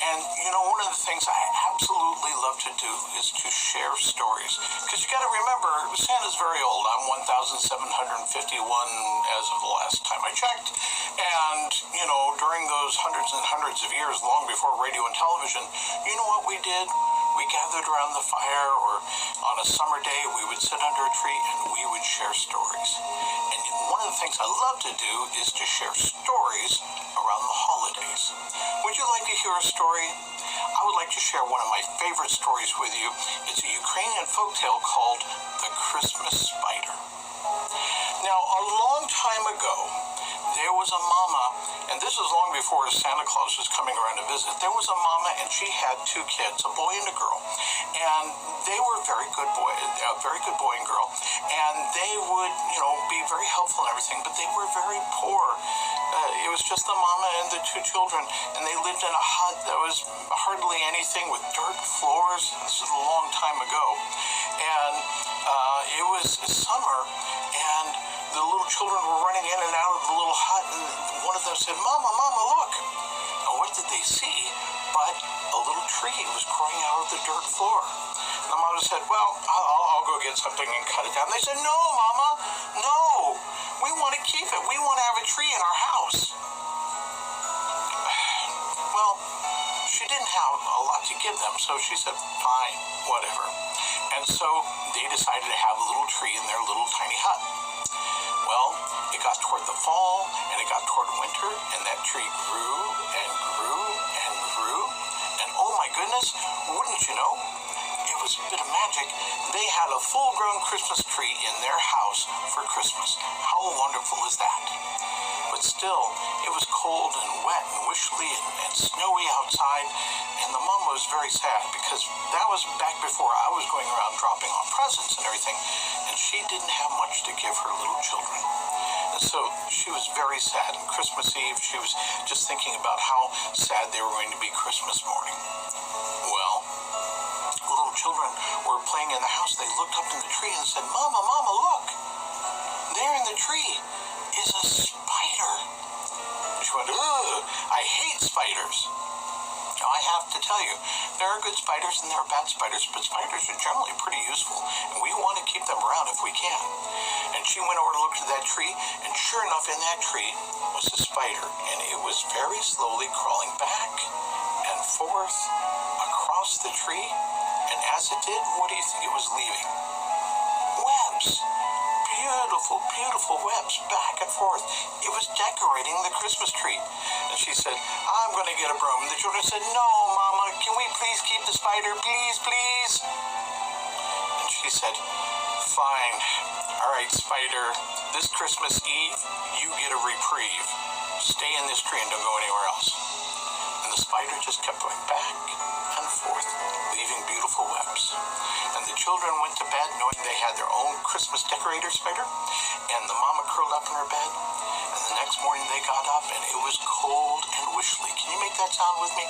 And, one of the things I absolutely love to do is to share stories. Because you got to remember, Santa's very old. I'm 1,751 as of the last time I checked. And, during those hundreds and hundreds of years, long before radio and television, you know what we did? We gathered around the fire, or on a summer day, we would sit under a tree and we would share stories. And one of the things I love to do is to share stories around the holidays. Would you like to hear a story? I would like to share one of my favorite stories with you. It's a Ukrainian folktale called The Christmas Spider. Now, a long time ago, there was a mama, and this was long before Santa Claus was coming around to visit. There was a mama, and she had two kids, a boy and a girl. And they were a very good boy and girl. And they would, be very helpful and everything, but they were very poor. It was just the mama and the two children, and they lived in a hut that was hardly anything with dirt floors. This was a long time ago. And it was summer, and the little children were running in and out of the little hut, and one of them said, Mama, look. And what did they see but a little tree was growing out of the dirt floor? And the mama said, well, I'll go get something and cut it down. They said, no, Mama, no. We want to keep it. We want to have a tree in our house. Well, she didn't have a lot to give them, so she said, fine, whatever. And so they decided to have a little tree in their little tiny hut. Well, it got toward the fall, and it got toward winter, and that tree grew and grew and grew. And oh my goodness, wouldn't you know, it was a bit of magic. They had a full-grown Christmas tree in their house for Christmas. How wonderful is that? But still, it was cold and wet and wishly and snowy outside, and the mom was very sad because that was back before I was going around dropping off presents and everything, and she didn't have much to give her little children. And so she was very sad, and Christmas Eve she was just thinking about how sad they were going to be Christmas morning. Well, the little children were playing in the house. They looked up in the tree and said, Mama, look! There in the tree is a spider. She went, ugh, I hate spiders. Now, I have to tell you, there are good spiders and there are bad spiders, but spiders are generally pretty useful, and we want to keep them around if we can. And she went over to look at that tree, and sure enough, in that tree was a spider, and it was very slowly crawling back and forth across the tree, and as it did, what do you think it was leaving? Webs. Beautiful, beautiful webs back and forth. It was decorating the Christmas tree. And she said, I'm going to get a broom. And the children said, no, Mama, can we please keep the spider? Please, please. And she said, fine. All right, spider, this Christmas Eve, you get a reprieve. Stay in this tree and don't go anywhere else. And the spider just kept going back and forth, leaving beautiful webs. And the children went to bed knowing they had their own Christmas decorator spider, and the mama curled up in her bed, and the next morning they got up, and it was cold and wishly. Can you make that sound with me?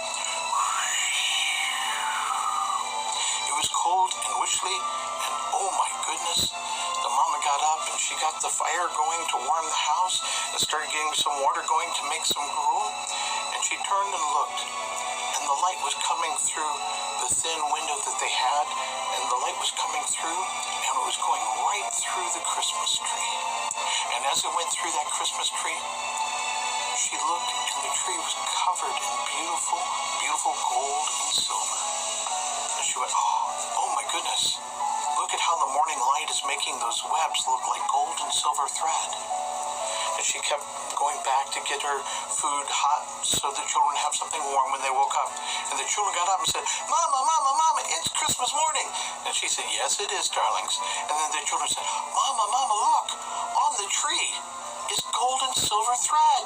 It was cold and wishly, and oh my goodness, the mama got up, and she got the fire going to warm the house, and started getting some water going to make some gruel, and she turned and looked, and the light was coming through the thin window that they had, and the light was coming through, and it was going right through the Christmas tree. And as it went through that Christmas tree, she looked, and the tree was covered in beautiful, beautiful gold and silver. And she went, oh my goodness, look at how the morning light is making those webs look like gold and silver thread. And she kept going back to get her food hot so the children have something warm when they woke up. And the children got up and said, Mama, it's Christmas morning. And she said, yes, it is, darlings. And then the children said, Mama, look, on the tree is gold and silver thread.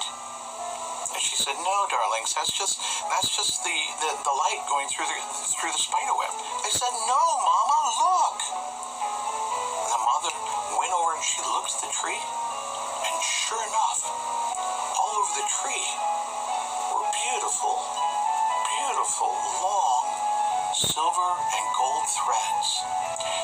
And she said, no, darlings, that's just the light going through the spider web. They said, no, Mama, look. And the mother went over and she looked at the tree, and sure enough, all over the tree were beautiful, beautiful, long silver and gold threads.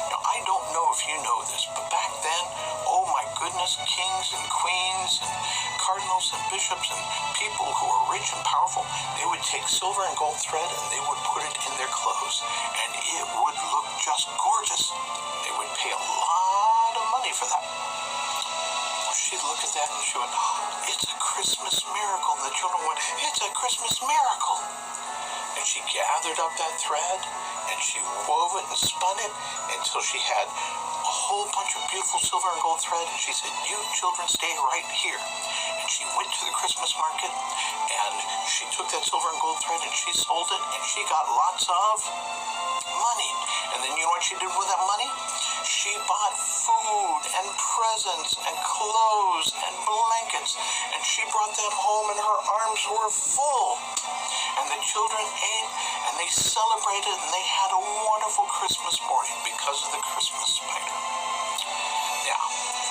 Now, I don't know if you know this, but back then, oh my goodness, kings and queens and cardinals and bishops and people who were rich and powerful, they would take silver and gold thread and they would put it in their clothes, and it would look just gorgeous. They would pay a lot of money for that. She'd look at that and she went, oh, it's a Christmas miracle. And the children went, it's a Christmas miracle. And she gathered up that thread and she wove it and spun it until she had a whole bunch of beautiful silver and gold thread. And she said, you children stay right here. And she went to the Christmas market and she took that silver and gold thread and she sold it and she got lots of money. And then you know what she did with that money? She bought food and presents and clothes and blankets, and she brought them home and her arms were full. And the children ate and they celebrated and they had a wonderful Christmas morning because of the Christmas spider. Now,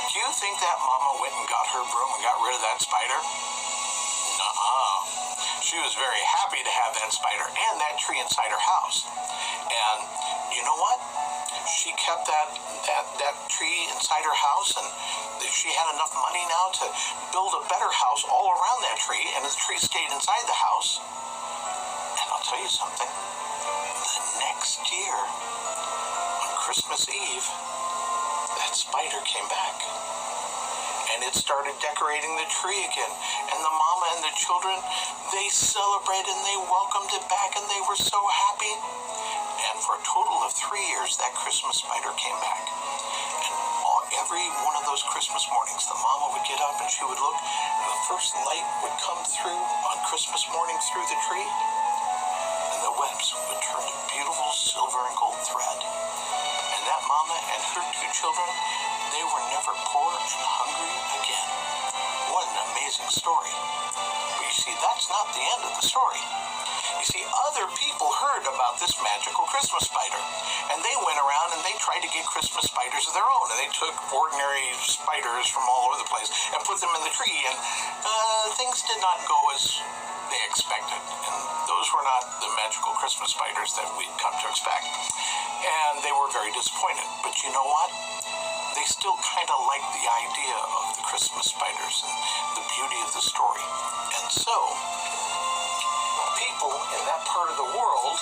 do you think that mama went and got her broom and got rid of that spider? Nuh-uh. She was very happy to have that spider and that tree inside her house. And you know what? She kept that tree inside her house, and she had enough money now to build a better house all around that tree, and the tree stayed inside the house. And I'll tell you something. The next year, on Christmas Eve, that spider came back. And it started decorating the tree again. And the mama and the children, they celebrated and they welcomed it back and they were so happy. And for a total of 3 years, that Christmas spider came back. And every one of those Christmas mornings, the mama would get up and she would look, and the first light would come through on Christmas morning through the tree, and the webs would turn to beautiful silver and gold thread. And that mama and her 2 children, they were never poor and hungry again. What an amazing story. But you see, that's not the end of the story. You see, other people heard about this magical Christmas spider, and they went around and they tried to get Christmas spiders of their own, and they took ordinary spiders from all over the place and put them in the tree, and things did not go as they expected, and those were not the magical Christmas spiders that we'd come to expect, and they were very disappointed. But you know what? They still kind of liked the idea of the Christmas spiders and the beauty of the story, and so people in that part of the world,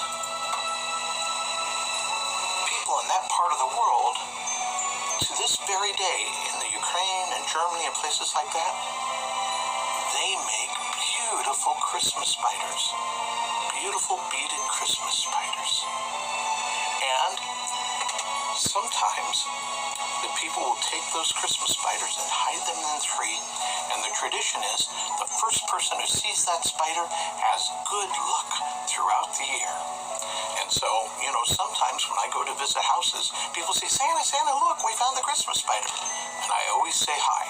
to this very day, in the Ukraine and Germany and places like that, they make beautiful Christmas spiders, beautiful beaded Christmas spiders. And sometimes the people will take those Christmas spiders and hide them in the tree, and the tradition is the first person who sees that spider has good luck throughout the year. And so, you know, sometimes when I go to visit houses, people say, Santa, Santa, look, we found the Christmas spider. And I always say hi.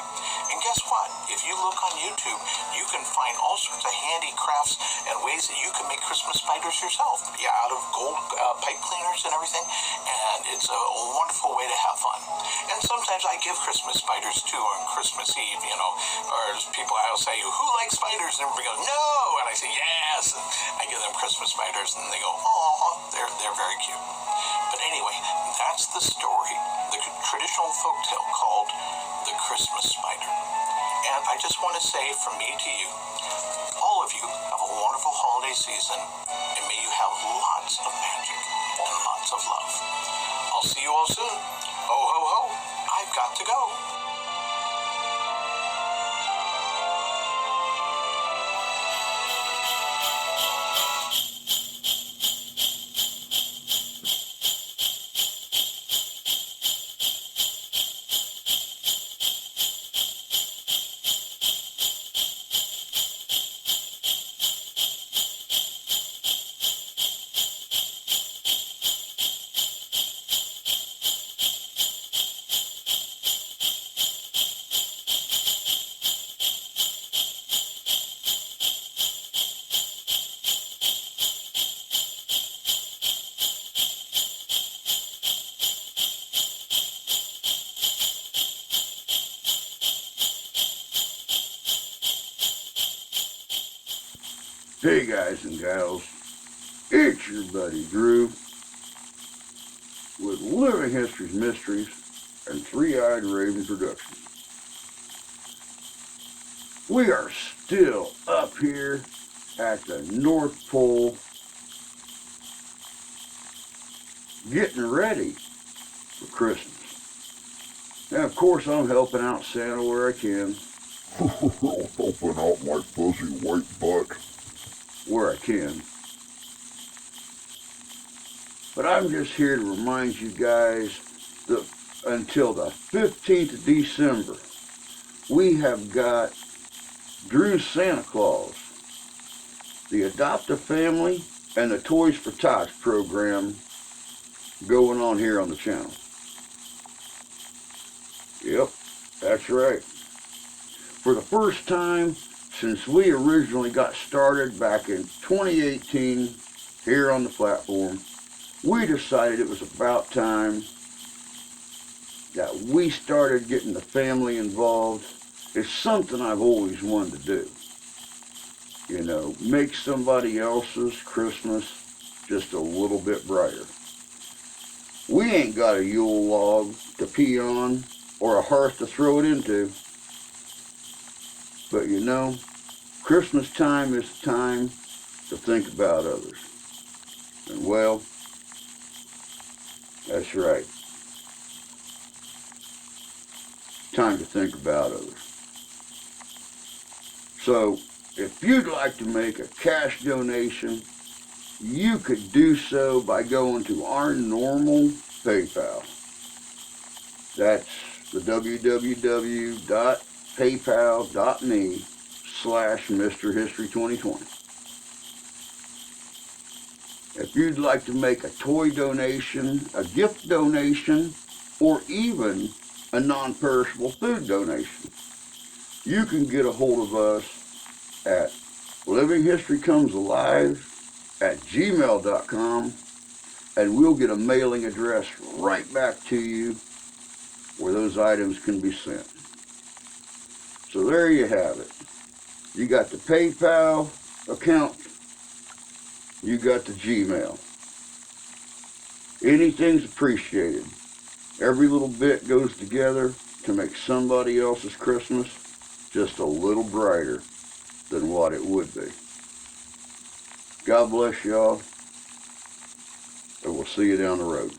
And guess what? If you look on YouTube, you can find all sorts of handy crafts and ways that you can make Christmas spiders yourself. Yeah, out of gold pipe cleaners and everything. And it's a wonderful way to have fun. And sometimes I give Christmas spiders too on Christmas Eve, you know. Or people, I'll say, who likes spiders? And everybody goes, no! And I say, yes! And I give them Christmas spiders and they go, oh, they're very cute. But anyway, that's the story, the traditional folktale called the Christmas spider. And I just want to say from me to you, all of you have a wonderful holiday season, and may you have lots of magic and lots of love. I'll see you all soon. Ho, ho, ho. I've got to go. Hey guys and gals, it's your buddy Drew with Living History's Mysteries and Three-Eyed Raven Productions. We are still up here at the North Pole, getting ready for Christmas. And of course, I'm helping out Santa where I can. Helping out my fuzzy white butt. Where I can. But I'm just here to remind you guys that until the 15th of December, we have got Drew's Santa Claus, the Adopt a Family, and the Toys for Tots program going on here on the channel. Yep, that's right. For the first time since we originally got started back in 2018 here on the platform, we decided it was about time that we started getting the family involved. It's something I've always wanted to do. You know, make somebody else's Christmas just a little bit brighter. We ain't got a Yule log to pee on or a hearth to throw it into. But you know, Christmas time is the time to think about others. And well, that's right. Time to think about others. So, if you'd like to make a cash donation, you could do so by going to our normal PayPal. That's the www.paypal.me/MrHistory2020. If you'd like to make a toy donation, a gift donation, or even a non-perishable food donation, you can get a hold of us at livinghistorycomesalive@gmail.com, and we'll get a mailing address right back to you where those items can be sent. So there you have it. You got the PayPal account, you got the Gmail. Anything's appreciated. Every little bit goes together to make somebody else's Christmas just a little brighter than what it would be. God bless y'all, and we'll see you down the road.